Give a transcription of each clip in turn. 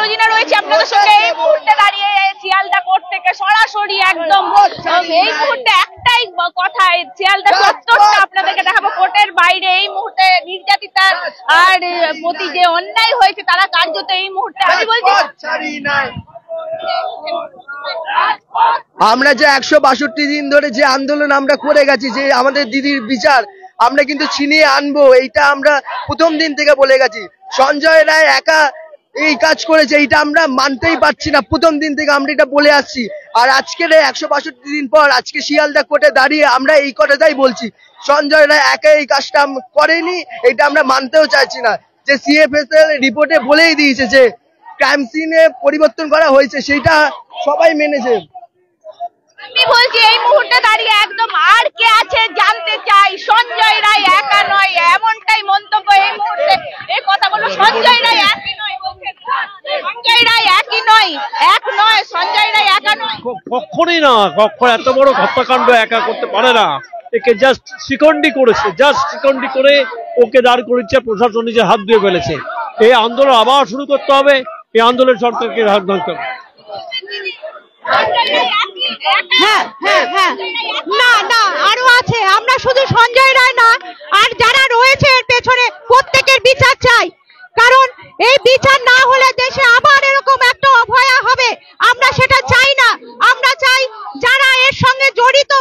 রোজিনা রয়েছে আপনাদের সঙ্গে। এই মুহূর্তে দাঁড়িয়ে শিয়ালদা কোর্ট থেকে সরাসরি একদম এই মুহূর্তে একটাই কথা, শিয়ালদা চত্বরটা আপনাদেরকে দেখাবো। কোর্টের বাইরে এই মুহূর্তে নির্যাতিতার আর প্রতি যে অন্যায় হয়েছে তারা কার্যত এই মুহূর্তে আমি বলছি আমরা যে 162 দিন ধরে যে আন্দোলন আমরা করে গেছি, যে আমাদের দিদির বিচার আমরা কিন্তু ছিনিয়ে আনবো, এইটা আমরা প্রথম দিন থেকে বলে গেছি। সঞ্জয় রায় একা এই কাজ করেছে, এইটা আমরা মানতেই পারছি না, প্রথম দিন থেকে আমরা এটা বলে আসছি। আর আজকের 162 দিন পর আজকে শিয়ালদা কোর্টে দাঁড়িয়ে আমরা এই কথাটাই বলছি, সঞ্জয় রায় একা এই কাজটা করেনি, এটা আমরা মানতেও চাইছি না। যে সিএফএসএল রিপোর্টে বলেই দিয়েছে যে ক্রাইম সিনে পরিবর্তন করা হয়েছে, সেইটা সবাই মেনেছে। আমি বলছি এই মুহূর্তে দাঁড়িয়ে একদম আর কে আছে জানতে চাই, সঞ্জয় রায় একা নয়, এমনটাই মন্তব্য এই মুহূর্তে। এই কথাগুলো সঞ্জয় রায় একই নয় বলছেন, সঞ্জয় রায় একই নয়, এক নয়, সঞ্জয় রায় একা নয়, কখনই না, কখন এত বড় হত্যাকাণ্ড একা করতে পারে না। একে জাস্ট শিকন্ডি করেছে, জাস্ট শিকন্ডি করে ওকে দাঁড় করেছে, প্রশাসন নিজে হাত দিয়ে ফেলেছে। এই আন্দোলন আবার শুরু করতে হবে, এই আন্দোলন সরকারকে হাত ধরতে হবে। না না, আরো আছে, আমরা শুধু সঞ্জয় রায় না, আর যারা রয়েছে এর পেছনে প্রত্যেকের বিচার চাই। কারণ এই বিচার না হলে দেশে আবার এরকম একটা অভয়া হবে, আমরা সেটা চাই না। আমরা চাই যারা এর সঙ্গে জড়িত,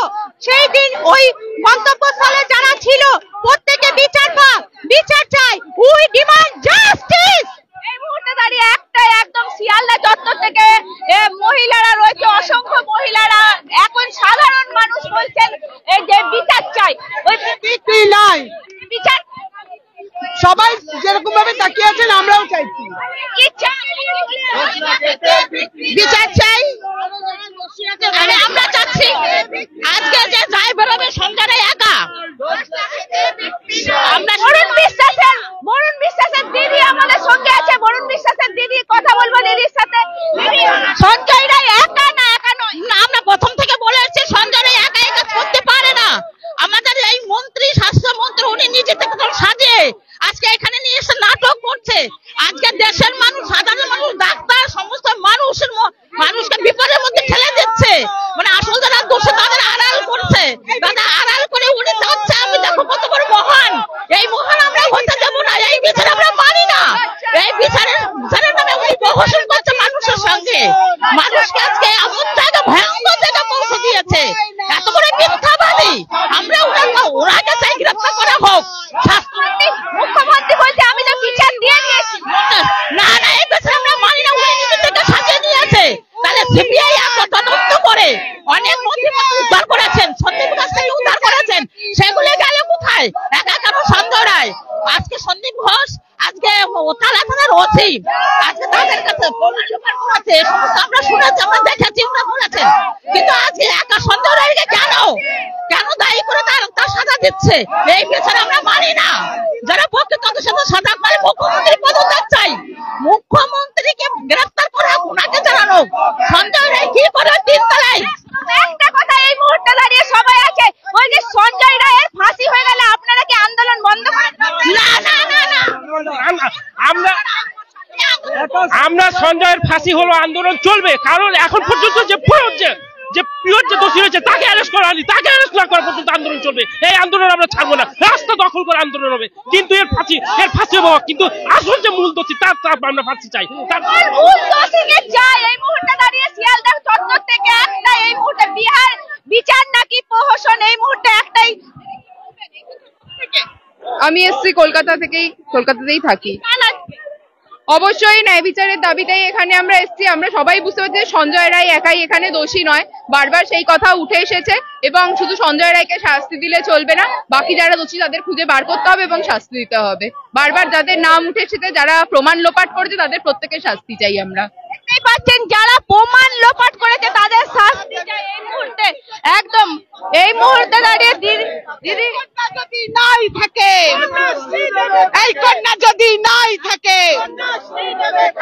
সেই দিন ওই গন্তব্যস্থলে যারা ছিল প্রত্যেকে বিচার পাক, বিচার চাই। We demand justice. এই মুহূর্তে দাঁড়িয়ে একটাই একদম শিয়ালদা চত্বর থেকে মহিলারা রয়েছে, অসংখ্য মহিলারা, এখন সাধারণ মানুষ বলছেন যে বিচার চাই। ওই বিচার সবাই যেরকম ভাবে তাকিয়ে আছেন আমরাও চাইছি, বিচার চাই। আরে আমরা চাচ্ছি আজকে যে যাই বেরোবে সঞ্জয় রায় একা। আমরা বরুণ বিশ্বাসের দিদি আমাদের সঙ্গে আছে, বরুণ বিশ্বাসের দিদি কথা বলবো দিদির সাথে। সঞ্জয় রায় একা না, একা নয়। না, আমরা প্রথম থেকে বলে এসেছি সঞ্জয় রায় একা এই কাজ করতে পারে না। আমাদের এই মন্ত্রী, স্বাস্থ্যমন্ত্রী, উনি নিজে থেকে সাজিয়ে আজকে এখানে নিয়ে এসে নাটক করছে। আজকে দেশের মানুষ, সাধারণ মানুষ, ডাক্তার, সমস্ত মানুষকে বিপদের মধ্যে ঠেলে দিচ্ছে। মানে আসল যারা দোষী তাদের আড়াল করছে, তাদের আড়াল করে উনি চাচ্ছে আমি দেখো কত বড় মহান, এই মহান আমরা হতে দেবো না, এই বিচার আমরা মানি না। এই বিচারের নামে উনি প্রহসন করছে মানুষের সঙ্গে, মানুষকে আজকে এমন জায়গা, ভয়ঙ্কর জায়গা পৌঁছে দিয়েছে। এত বড় মিথ্যাবাদী, আমরা ওনাকে চাই গ্রেফতার করা হোক। মুখ্যমন্ত্রী বলছে আমি তো বিচার দিয়ে দিয়েছি। না না, এই বিচার আমরা মানি না, উনি নিজে থেকে সাজিয়ে দিয়েছে। তাহলে সিবিআই তদন্ত করে অনেক মন্ত্রী উদ্ধার করেছেন, সন্দীপ ঘোষ থেকে উদ্ধার করেছেন, সেগুলো গেল কোথায়? একা কেন সঞ্জয় রায়? আজকে সন্দীপ ঘোষ, আজকে তালা থানার ওসি, আজকে তাদের কাছে প্রমাণ লোপাট করেছে, সমস্ত আমরা শুনেছি, আমরা দেখেছি, ওরা বলেছেন। কিন্তু আজকে একা সঞ্জয় রায়কে কেন দায়ী করে তার সাজা দিচ্ছে? এই বিচার আমরা মানি না। যারা পক্ষে তাদের সাথে সাজা পায়, মুখ্যমন্ত্রী পদত্যাগ চাই, মুখ্যমন্ত্রীকে গ্রেফতার করা, ওনাকে জানানো সঞ্জয় রায় কি করে তিনতলায়। একটা কথা এই মুহূর্তে দাঁড়িয়ে সবাই আছে, ওই যে সঞ্জয় রায়ের ফাঁসি হয়ে গেলে আপনারা কি আন্দোলন বন্ধ করেন? না না না না, আমরা সঞ্জয়ের ফাঁসি হলো আন্দোলন চলবে, কারণ এখন পর্যন্ত যে পিওর যে দোষী রয়েছে তাকে অ্যারেস্ট করা হয়নি, তাকে অ্যারেস্ট না করা পর্যন্ত আন্দোলন চলবে। এই আন্দোলন আমরা ছাড়বো না, রাস্তা দখল করে আন্দোলন হবে, কিন্তু এর ফাঁসি হবে, কিন্তু আসল যে মূল দোষী তার আমরা ফাঁসি চাই। মূল দোষীকে চাই। এই মুহূর্তে দাঁড়িয়ে শিয়ালদা চত্বর থেকে একটা, এই মুহূর্তে বিহার বিচার নাকি প্রহসন, এই মুহূর্তে একটাই। আমি এসছি কলকাতাতেই থাকি। অবশ্যই ন্যায় বিচারের দাবিতেই এখানে আমরা এসেছি। আমরা সবাই বুঝতে পারছি যে সঞ্জয় রায় একাই এখানে দোষী নয়, বারবার সেই কথা উঠে এসেছে, এবং শুধু সঞ্জয় রায়কে শাস্তি দিলে চলবে না, বাকি যারা দোষী তাদের খুঁজে বার করতে হবে এবং শাস্তি দিতে হবে। বারবার যাদের নাম উঠে এসেছে, যারা প্রমাণ লোপাট করেছে, তাদের প্রত্যেকের শাস্তি চাই আমরা। দেখতেই পাচ্ছেন যারা প্রমাণ লোপাট করেছে তাদের শাস্তি চাই এই মুহূর্তে। একদম এই মুহূর্তে দাঁড়িয়ে দিদি যদি নাই থাকে, এই কন্যা যদি নাই থাকে,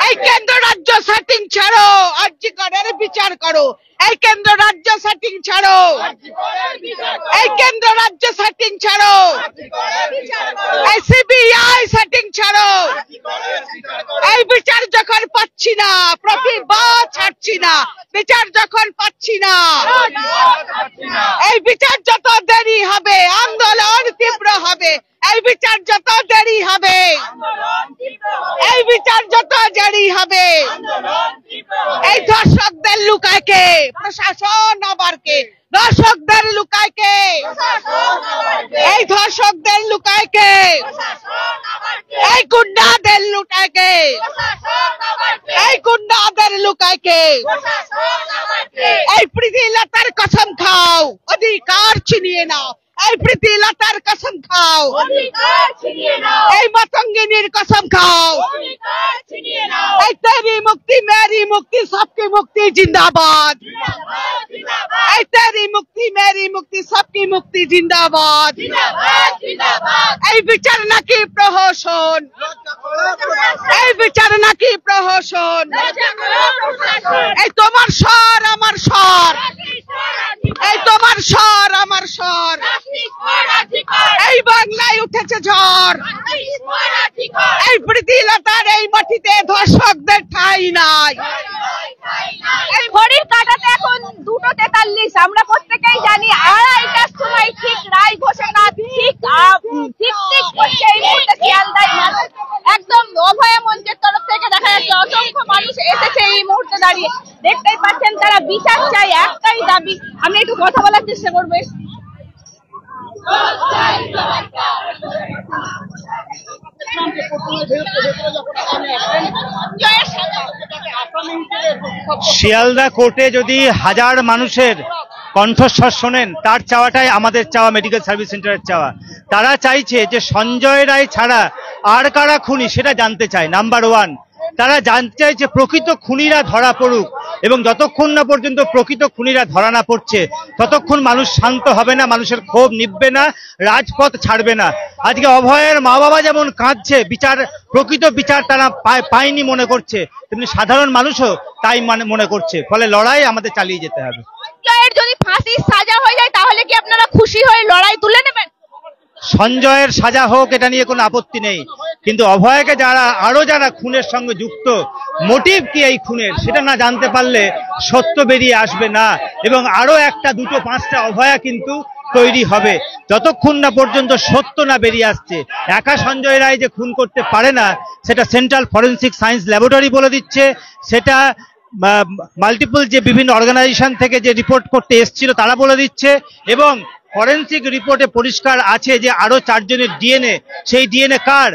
এই কেন্দ্র রাজ্য সেটিং ছাড়ো, আরজি করের বিচার করো। এই কেন্দ্র রাজ্য সেটিং ছাড়ো, এই কেন্দ্র রাজ্য সেটিং ছাড়ো, এই সিবিআই সেটিং ছাড়ো। এই বিচার যখন পাচ্ছি না, প্রতিবাদ ছাড়ছি না, বিচার যখন পাচ্ছি না, এই বিচার যত দেরি হবে আন্দোলন তীব্র হবে। এই বিচার যত দেরি হবে, এই বিচার যত দেরি হবে। এই দর্শকদের লুকায় কে? প্রশাসন আবার কে? দর্শকদের লুকায় কে? এই ধর্ষকদের লুকায় কে? এই গুন্ডাদের লুকায় কে? এই গুন্ডাদের লুকায় কে? এই প্রীতিলতার কসম খাও, অধিকার ছিনিয়ে নাও। এই প্রীতিলতার কসম খাও, এই মাতঙ্গিনীর কসম খাও। এই তেরি মুক্তি মেরি মুক্তি সবকি মুক্তি জিন্দাবাদ। এই তেরি মুক্তি মেরি মুক্তি সবকি মুক্তি জিন্দাবাদ। এই বিচার নাকি প্রহসন, এই বিচার নাকি প্রহসন। এই তোমার স্বর আমার স্বর, এই তোমার স্বর আমার স্বর। এই বাংলায় উঠেছে ঝড়, এই প্রীতিলতার এই মাটিতে ধর্ষকদের ঠাঁই নাই। এই ঘড়ির কাঁটাতে এখন 2:43। আমরা প্রত্যেকেই জানি 2:30টার সময় ঠিক রায় ঘোষণা, ঠিক করছে এই মুহূর্তে শিয়ালদায় মানুষ। একদম অভয়া মঞ্চের তরফ থেকে দেখা যাচ্ছে অসংখ্য মানুষ এসেছে এই মুহূর্তে দাঁড়িয়ে। দেখতেই পাচ্ছেন তারা বিচার চাই, একটাই দাবি। আমি একটু কথা বলার চেষ্টা করবো। শিয়ালদা কোর্টে যদি হাজার মানুষের কণ্ঠস্বর শোনেন, তার চাওয়াটাই আমাদের চাওয়া, মেডিকেল সার্ভিস সেন্টারের চাওয়া। তারা চাইছে যে সঞ্জয় রায় ছাড়া আর কারা খুনি সেটা জানতে চায়। নাম্বার 1, তারা জানতে চাইছে প্রকৃত খুনিরা ধরা পড়ুক, এবং যতক্ষণ না পর্যন্ত প্রকৃত খুনিরা ধরা না পড়ছে ততক্ষণ মানুষ শান্ত হবে না, মানুষের ক্ষোভ নিববে না, রাজপথ ছাড়বে না। আজকে অভয়ের মা বাবা যেমন কাঁদছে, বিচার, প্রকৃত বিচার তারা পায়নি মনে করছে, তেমনি সাধারণ মানুষও তাই মনে করছে। ফলে লড়াই আমাদের চালিয়ে যেতে হবে। যদি ফাঁসির সাজা হয়ে যায় তাহলে কি আপনারা খুশি হয়ে লড়াই তুলে নেবেন? সঞ্জয়ের সাজা হোক, এটা নিয়ে কোনো আপত্তি নেই, কিন্তু অভয়কে যারা খুনের সঙ্গে যুক্ত, মোটিভ কি এই খুনের সেটা না জানতে পারলে সত্য বেরিয়ে আসবে না, এবং আরো 1, 2, 5টা অভয়া কিন্তু তৈরি হবে। যতক্ষণ না পর্যন্ত সত্য না বেরিয়ে আসছে, একা সঞ্জয় রায় যে খুন করতে পারে না সেটা সেন্ট্রাল ফরেন্সিক সায়েন্স ল্যাবরেটরি বলে দিচ্ছে, সেটা মাল্টিপল যে বিভিন্ন অর্গানাইজেশন থেকে যে রিপোর্ট করতে এসেছিল তারা বলে দিচ্ছে, এবং ফরেন্সিক রিপোর্টে পরিষ্কার আছে যে আরো 4 জনের ডিএনএ, সেই ডিএনএ কার?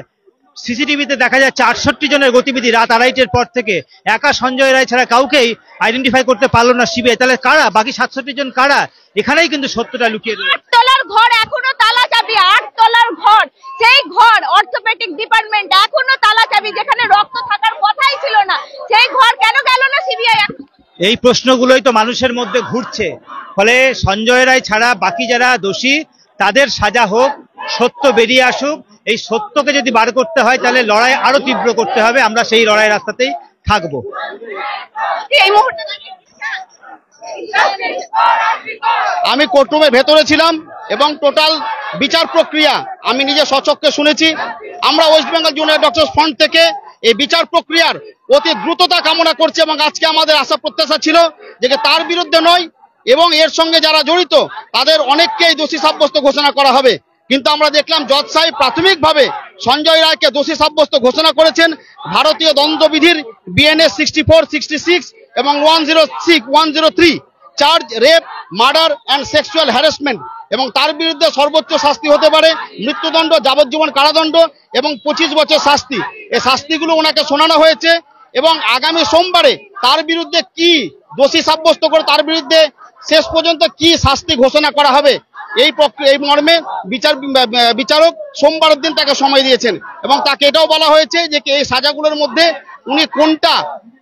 সিসিটিভিতে দেখা যাচ্ছে 68 জনের গতিবিধি রাত 2:30টার পর থেকে। একা সঞ্জয় রায় ছাড়া কাউকেই আইডেন্টিফাই করতে পারলো না সিবিআই। তাহলে কারা বাকি 67 জন কারা? এখানেই কিন্তু সত্যটা লুকিয়ে রয়েছে। 8 তলার ঘর এখনো তালা চাবি, 8 তলার ঘর, সেই ঘর অর্থোপেডিক ডিপার্টমেন্ট এখনো তালা চাবি, যেখানে রক্ত থাকার কথাই ছিল না, সেই ঘর কেন গেল না সিবিআই? এই প্রশ্নগুলোই তো মানুষের মধ্যে ঘুরছে। ফলে সঞ্জয় রায় ছাড়া বাকি যারা দোষী তাদের সাজা হোক, সত্য বেরিয়ে আসুক। এই সত্যকে যদি বার করতে হয় তাহলে লড়াই আরো তীব্র করতে হবে, আমরা সেই লড়াই রাস্তাতেই থাকবো। আমি কোর্টরুমের ভেতরে ছিলাম এবং টোটাল বিচার প্রক্রিয়া আমি নিজে স্বচক্ষে শুনেছি। আমরা West Bengal junior doctors front থেকে এই বিচার প্রক্রিয়ার অতি দ্রুততা কামনা করছি, এবং আজকে আমাদের আশা প্রত্যাশা ছিল যে তার বিরুদ্ধে নয় এবং এর সঙ্গে যারা জড়িত তাদের অনেককেই দোষী সাব্যস্ত ঘোষণা করা হবে। কিন্তু আমরা দেখলাম জজ সাহেব প্রাথমিকভাবে সঞ্জয় রায়কে দোষী সাব্যস্ত ঘোষণা করেছেন ভারতীয় দণ্ডবিধির বিএনএস 64, 66 এবং 106, 103 charge rape, murder and sexual harassment, এবং তার বিরুদ্ধে সর্বোচ্চ শাস্তি হতে পারে মৃত্যুদণ্ড, যাবজ্জীবন কারাদণ্ড এবং 25 বছর শাস্তি। এই শাস্তিগুলো ওনাকে শোনানো হয়েছে, এবং আগামী সোমবারে তার বিরুদ্ধে কি দোষী সাব্যস্ত করে তার বিরুদ্ধে শেষ পর্যন্ত কি শাস্তি ঘোষণা করা হবে এই মর্মে বিচারক সোমবারের দিন তাকে সময় দিয়েছেন, এবং তাকে এটাও বলা হয়েছে যে এই সাজাগুলোর মধ্যে উনি কোনটা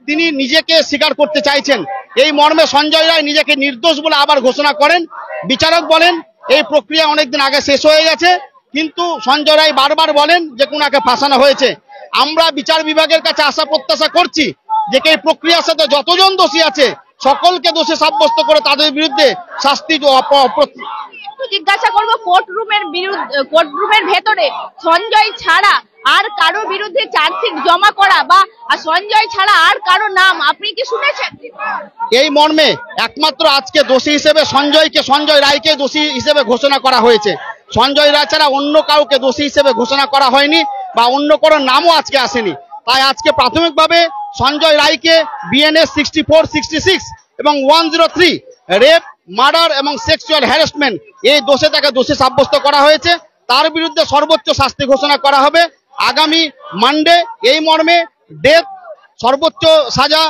তিনি নিজেকে স্বীকার করতে চাইছেন। এই মর্মে সঞ্জয় রায় নিজেকে নির্দোষ বলে আবার ঘোষণা করেন। বিচারক বলেন এই প্রক্রিয়া অনেকদিন আগে শেষ হয়ে গেছে, কিন্তু সঞ্জয় রায় বারবার বলেন যে ওনাকে ফাঁসানো হয়েছে। আমরা বিচার বিভাগের কাছে আশা প্রত্যাশা করছি যে এই প্রক্রিয়ার সাথে যতজন দোষী আছে সকলকে দোষী সাব্যস্ত করে তাদের বিরুদ্ধে শাস্তি। জিজ্ঞাসা করবো, কোর্টরুমের ভেতরে সঞ্জয় ছাড়া আর কারো বিরুদ্ধে চার্জশিট জমা করা বা সঞ্জয় ছাড়া আর কারো নাম আপনি কি শুনেছেন? এই মর্মে একমাত্র আজকে দোষী হিসেবে সঞ্জয় রায়কে দোষী হিসেবে ঘোষণা করা হয়েছে। সঞ্জয় রায় ছাড়া অন্য কাউকে দোষী হিসেবে ঘোষণা করা হয়নি বা অন্য কোনো নামও আজকে আসেনি। তাই আজকে প্রাথমিকভাবে সঞ্জয় রায়কে বিএনএস 64, 66 এবং 103 রেপ, মার্ডার এবং সেক্সুয়াল হ্যারাসমেন্ট এই দোষে তাকে দোষী সাব্যস্ত করা হয়েছে। তার বিরুদ্ধে সর্বোচ্চ শাস্তি ঘোষণা করা হবে আগামী মানডে। এই মর্মে ডেথ, সর্বোচ্চ সাজা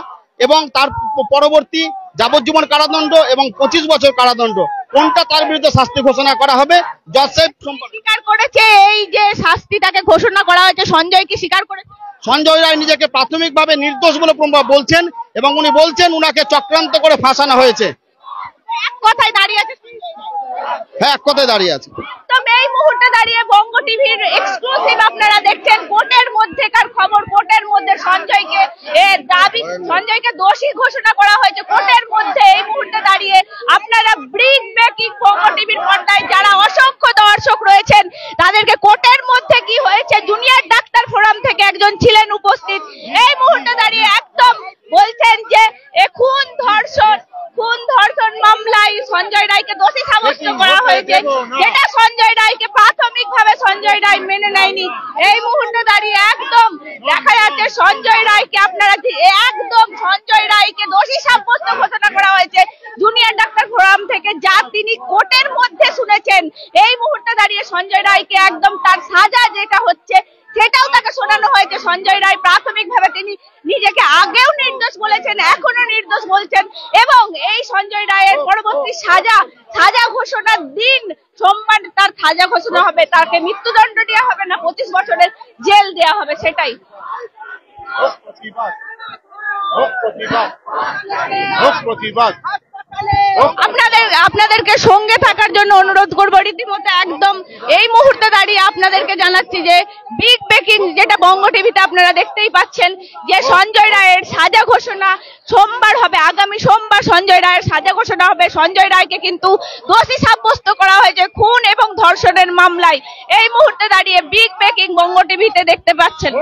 এবং তার পরবর্তী যাবজ্জীবন কারাদণ্ড এবং 25 বছর কারাদণ্ড কোনটা তার বিরুদ্ধে শাস্তি ঘোষণা করা হবে। জজ সাহেব স্বীকার করেছে এই যে শাস্তি তাকে ঘোষণা করা হয়েছে, সঞ্জয় কি স্বীকার করেছে? সঞ্জয় রায় নিজেকে প্রাথমিকভাবে নির্দোষ বলে বলছেন এবং উনি বলছেন উনাকে চক্রান্ত করে ফাঁসানো হয়েছে। এক কথায় দাঁড়িয়ে আছে, হ্যাঁ এক কথায় দাঁড়িয়ে আছে। তো এই মুহূর্তে দাঁড়িয়ে বঙ্গ টিভির এক্সক্লুসিভ আপনারা দেখছেন কোর্টের মধ্যেকার খবর। কোর্টের মধ্যে সঞ্জয়কে দোষী ঘোষণা করা হয়েছে কোর্টের মধ্যে। এই মুহূর্তে দাঁড়িয়ে আপনারা ব্রিক ব্রেকিং বঙ্গ টিভির পর্দায় যারা অসংখ্য দর্শক রয়েছেন তাদেরকে কোর্টের মধ্যে কি হয়েছে জুনিয়র ডাক্তার ফোরাম থেকে একজন ছিলেন উপস্থিত। এই মুহূর্তে দাঁড়িয়ে একদম বলছেন যে খুন ধর্ষণ মামলায় সঞ্জয় রায়কে দোষী সাব্যস্ত করা হয়েছে, যেটা সঞ্জয় রায়কে প্রাথমিকভাবে সঞ্জয় রায় মেনে নেয়নি। এই মুহূর্তে দাঁড়িয়ে একদম দেখা যাচ্ছে সঞ্জয় রায়কে দোষী সাব্যস্ত ঘোষণা করা হয়েছে জুনিয়র ডাক্তার ফোরাম থেকে, যা তিনি কোর্টের মধ্যে শুনেছেন। এই মুহূর্তে দাঁড়িয়ে সঞ্জয় রায়কে একদম তার সাজা যেটা হচ্ছে সেটাও তাকে শোনানো হয়েছে। সঞ্জয় রায় প্রাথমিকভাবে তিনি নিজেকে আগেও নির্দোষ বলেছেন, এখনো নির্দোষ বলছেন এবং এই সঞ্জয় রায়ের পরবর্তী সাজা ঘোষণার দিন সোমবার তার সাজা ঘোষণা হবে। তাকে মৃত্যুদণ্ড দেওয়া হবে না 25 বছরের জেল দেওয়া হবে, সেটাই। আপনাদেরকে সঙ্গে থাকার জন্য অনুরোধ করবো। রীতিমতো একদম এই মুহূর্তে দাঁড়িয়ে আপনাদেরকে জানাচ্ছি যে বিগ ব্রেকিং যেটা বঙ্গ টিভিতে আপনারা দেখতেই পাচ্ছেন যে সঞ্জয় রায়ের সাজা ঘোষণা সোমবার হবে। আগামী সোমবার সঞ্জয় রায়ের সাজা ঘোষণা হবে। সঞ্জয় রায়কে কিন্তু দোষী সাব্যস্ত করা হয়েছে খুন এবং ধর্ষণের মামলায়। এই মুহূর্তে দাঁড়িয়ে বিগ ব্রেকিং বঙ্গ টিভিতে দেখতে পাচ্ছেন।